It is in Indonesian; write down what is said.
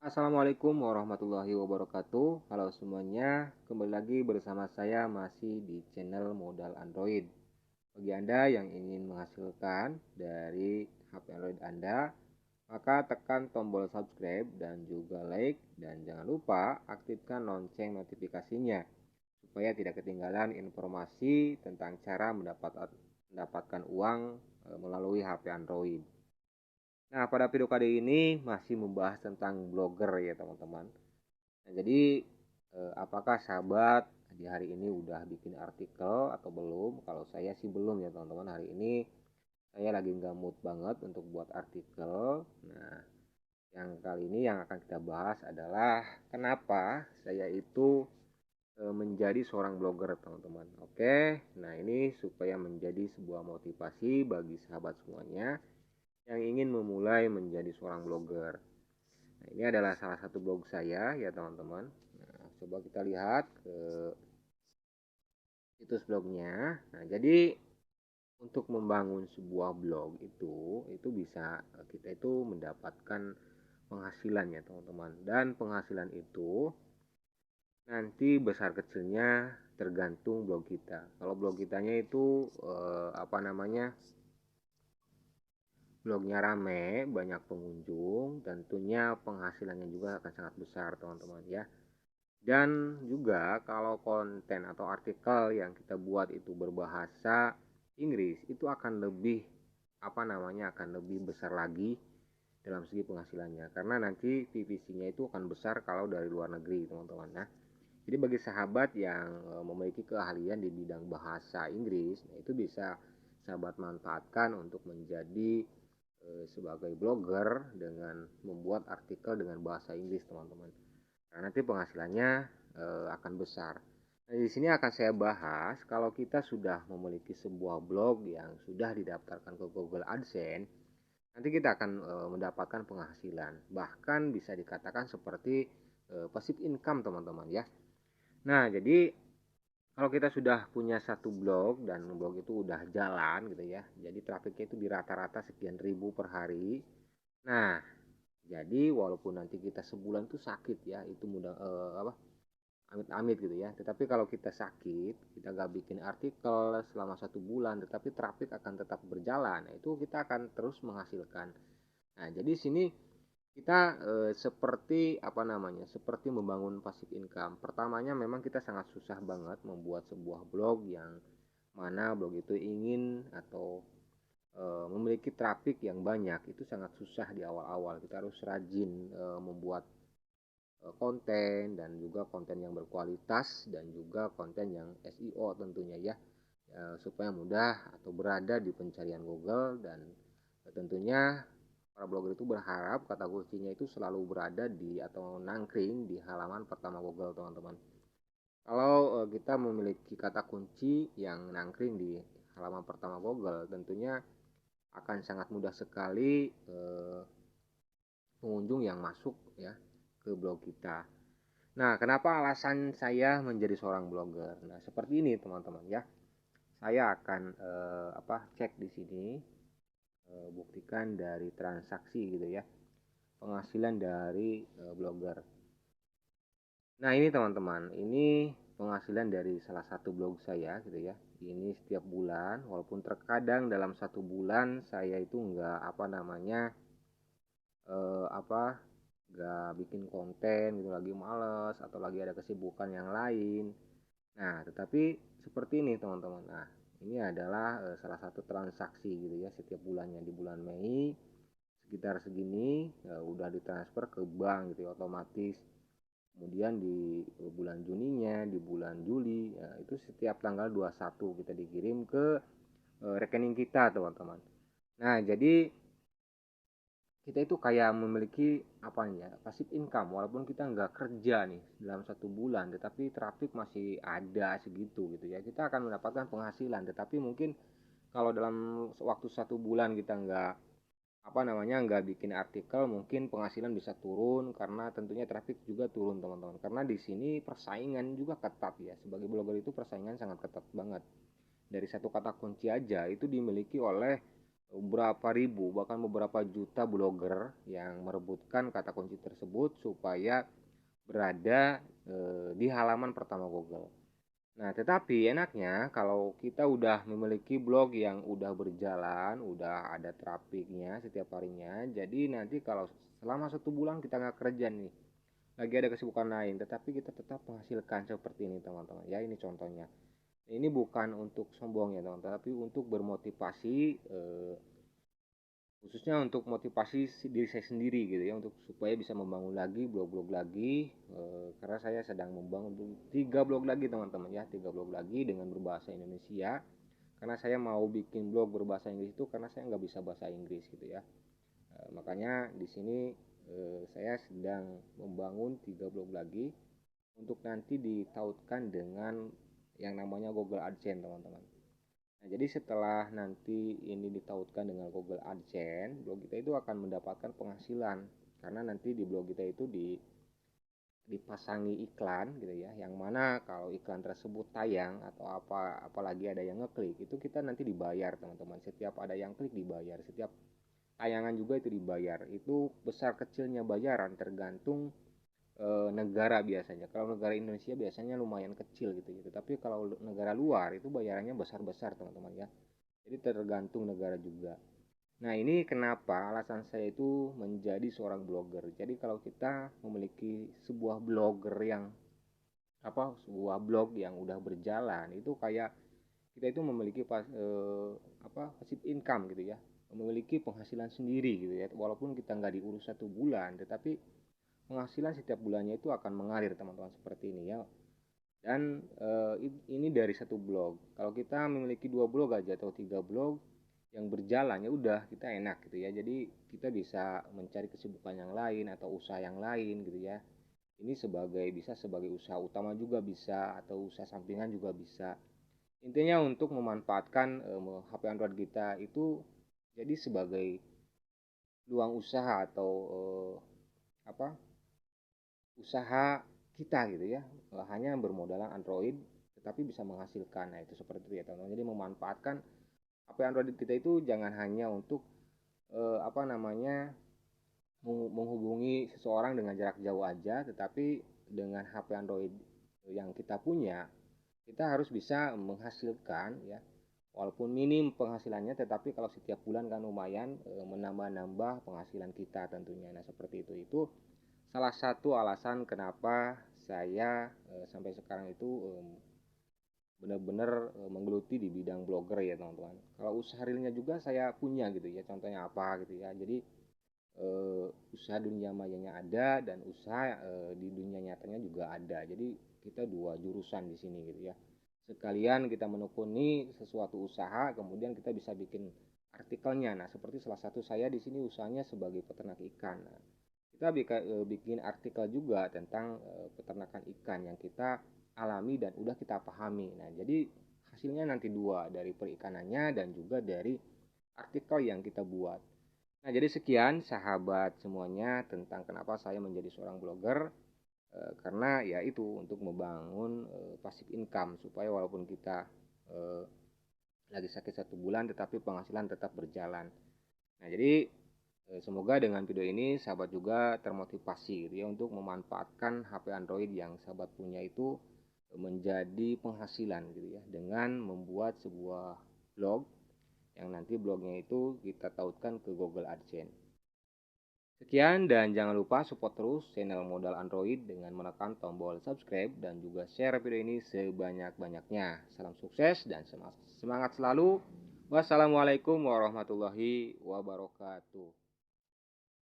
Assalamualaikum warahmatullahi wabarakatuh. Halo semuanya, kembali lagi bersama saya masih di channel Modal Android. Bagi Anda yang ingin menghasilkan dari HP Android Anda, maka tekan tombol subscribe dan juga like, dan jangan lupa aktifkan lonceng notifikasinya supaya tidak ketinggalan informasi tentang cara mendapatkan uang melalui HP Android. Nah, pada video kali ini masih membahas tentang blogger ya teman-teman. Nah, jadi apakah sahabat di hari ini udah bikin artikel atau belum? Kalau saya sih belum ya teman-teman. Hari ini saya lagi nggak mood banget untuk buat artikel. Nah, yang kali ini yang akan kita bahas adalah kenapa saya itu menjadi seorang blogger teman-teman. Oke, nah ini supaya menjadi sebuah motivasi bagi sahabat semuanya yang ingin memulai menjadi seorang blogger. Nah, ini adalah salah satu blog saya ya teman-teman. Nah, coba kita lihat ke situs blognya. Nah, jadi untuk membangun sebuah blog itu bisa kita itu mendapatkan penghasilan ya teman-teman. Dan penghasilan itu nanti besar kecilnya tergantung blog kita. Kalau blog kitanya itu blognya rame, banyak pengunjung, tentunya penghasilannya juga akan sangat besar teman-teman ya. Dan juga kalau konten atau artikel yang kita buat itu berbahasa Inggris, itu akan lebih akan lebih besar lagi dalam segi penghasilannya. Karena nanti PPC-nya itu akan besar kalau dari luar negeri, teman-teman. Nah, jadi bagi sahabat yang memiliki keahlian di bidang bahasa Inggris, nah itu bisa sahabat manfaatkan untuk menjadi sebagai blogger dengan membuat artikel dengan bahasa Inggris, teman-teman. Nah, nanti penghasilannya akan besar. Nah, di sini akan saya bahas kalau kita sudah memiliki sebuah blog yang sudah didaftarkan ke Google AdSense, nanti kita akan mendapatkan penghasilan. Bahkan bisa dikatakan seperti passive income, teman-teman ya. Nah, jadi kalau kita sudah punya satu blog dan blog itu udah jalan gitu ya. Jadi trafiknya itu di rata-rata sekian ribu per hari. Nah, jadi walaupun nanti kita sebulan tuh sakit ya, itu mudah amit-amit gitu ya. Tetapi kalau kita sakit, kita gak bikin artikel selama 1 bulan, tetapi trafik akan tetap berjalan. Nah, itu kita akan terus menghasilkan. Nah, jadi sini kita seperti membangun passive income. Pertamanya memang kita sangat susah banget membuat sebuah blog yang mana blog itu ingin atau memiliki traffic yang banyak. Itu sangat susah di awal-awal. Kita harus rajin membuat konten dan juga konten yang berkualitas dan juga konten yang SEO tentunya ya, supaya mudah atau berada di pencarian Google. Dan tentunya para blogger itu berharap kata kuncinya itu selalu berada di atau nangkring di halaman pertama Google, teman-teman. Kalau kita memiliki kata kunci yang nangkring di halaman pertama Google, tentunya akan sangat mudah sekali pengunjung yang masuk ya ke blog kita. Nah, kenapa alasan saya menjadi seorang blogger? Nah, seperti ini teman-teman ya. Saya akan cek di sini, buktikan dari transaksi gitu ya, penghasilan dari blogger. Nah, ini teman-teman, ini penghasilan dari salah satu blog saya gitu ya. Ini setiap bulan, walaupun terkadang dalam 1 bulan saya itu nggak eh, apa nggak bikin konten gitu, lagi males atau lagi ada kesibukan yang lain. Nah, tetapi seperti ini teman-teman. Nah, ini adalah salah satu transaksi gitu ya, setiap bulannya. Di bulan Mei sekitar segini udah ditransfer ke bank gitu ya, otomatis. Kemudian di bulan Juninya, di bulan Juli ya, itu setiap tanggal 21 kita dikirim ke rekening kita, teman-teman. Nah, jadi kita itu kayak memiliki apa nih ya, passive income walaupun kita nggak kerja nih dalam 1 bulan, tetapi traffic masih ada segitu gitu ya, kita akan mendapatkan penghasilan. Tetapi mungkin kalau dalam waktu 1 bulan kita nggak bikin artikel, mungkin penghasilan bisa turun karena tentunya traffic juga turun, teman-teman. Karena di sini persaingan juga ketat ya, sebagai blogger itu persaingan sangat ketat banget. Dari satu kata kunci aja itu dimiliki oleh berapa ribu bahkan beberapa juta blogger yang merebutkan kata kunci tersebut supaya berada di halaman pertama Google. Nah, tetapi enaknya kalau kita udah memiliki blog yang udah berjalan, udah ada trafiknya setiap harinya, jadi nanti kalau selama 1 bulan kita nggak kerja nih, lagi ada kesibukan lain, tetapi kita tetap menghasilkan seperti ini teman-teman. Ya, ini contohnya. Ini bukan untuk sombong ya teman-teman, tapi untuk bermotivasi, khususnya untuk motivasi diri saya sendiri gitu ya, untuk supaya bisa membangun lagi blog-blog lagi, karena saya sedang membangun 3 blog lagi teman-teman ya, 3 blog lagi dengan berbahasa Indonesia, karena saya mau bikin blog berbahasa Inggris itu karena saya nggak bisa bahasa Inggris gitu ya. Makanya di sini saya sedang membangun 3 blog lagi untuk nanti ditautkan dengan yang namanya Google AdSense teman-teman. Nah, jadi setelah nanti ini ditautkan dengan Google AdSense, blog kita itu akan mendapatkan penghasilan karena nanti di blog kita itu dipasangi iklan gitu ya, yang mana kalau iklan tersebut tayang atau apalagi ada yang ngeklik itu kita nanti dibayar teman-teman. Setiap ada yang klik dibayar, setiap tayangan juga itu dibayar. Itu besar kecilnya bayaran tergantung negara biasanya. Kalau negara Indonesia biasanya lumayan kecil gitu gitu. Tapi kalau negara luar itu bayarannya besar-besar teman-teman ya. Jadi tergantung negara juga. Nah, ini kenapa alasan saya itu menjadi seorang blogger. Jadi kalau kita memiliki sebuah blogger yang sebuah blog yang udah berjalan itu kayak kita itu memiliki passive income gitu ya. Memiliki penghasilan sendiri gitu ya. Walaupun kita nggak diurus 1 bulan, tetapi penghasilan setiap bulannya itu akan mengalir teman-teman seperti ini ya. Dan ini dari 1 blog. Kalau kita memiliki 2 blog aja atau 3 blog yang berjalan ya udah kita enak gitu ya. Jadi kita bisa mencari kesibukan yang lain atau usaha yang lain gitu ya. Ini bisa sebagai usaha utama juga bisa atau usaha sampingan juga bisa. Intinya untuk memanfaatkan HP Android kita itu jadi sebagai luang usaha atau apa usaha kita gitu ya, hanya bermodalkan Android tetapi bisa menghasilkan. Nah, itu seperti itu ya teman-teman. Jadi memanfaatkan HP Android kita itu jangan hanya untuk apa namanya menghubungi seseorang dengan jarak jauh aja, tetapi dengan HP Android yang kita punya kita harus bisa menghasilkan ya, walaupun minim penghasilannya tetapi kalau setiap bulan kan lumayan menambah-nambah penghasilan kita tentunya. Nah, seperti itu salah satu alasan kenapa saya sampai sekarang itu benar-benar menggeluti di bidang blogger ya teman-teman. Kalau usaha realnya juga saya punya gitu ya, contohnya apa gitu ya. Jadi usaha dunia mayanya ada dan usaha di dunia nyatanya juga ada. Jadi kita dua jurusan di sini gitu ya. Sekalian kita menekuni sesuatu usaha, kemudian kita bisa bikin artikelnya. Nah, seperti salah satu saya di sini usahanya sebagai peternak ikan. Nah, kita bikin artikel juga tentang peternakan ikan yang kita alami dan udah kita pahami. Nah, jadi hasilnya nanti dua, dari perikanannya dan juga dari artikel yang kita buat. Nah, jadi sekian sahabat semuanya tentang kenapa saya menjadi seorang blogger. Karena ya itu untuk membangun passive income supaya walaupun kita eh, lagi sakit 1 bulan tetapi penghasilan tetap berjalan. Nah, jadi semoga dengan video ini sahabat juga termotivasi gitu ya untuk memanfaatkan HP Android yang sahabat punya itu menjadi penghasilan gitu ya dengan membuat sebuah blog yang nanti blognya itu kita tautkan ke Google AdSense. Sekian dan jangan lupa support terus channel Modal Android dengan menekan tombol subscribe dan juga share video ini sebanyak-banyaknya. Salam sukses dan semangat selalu. Wassalamualaikum warahmatullahi wabarakatuh.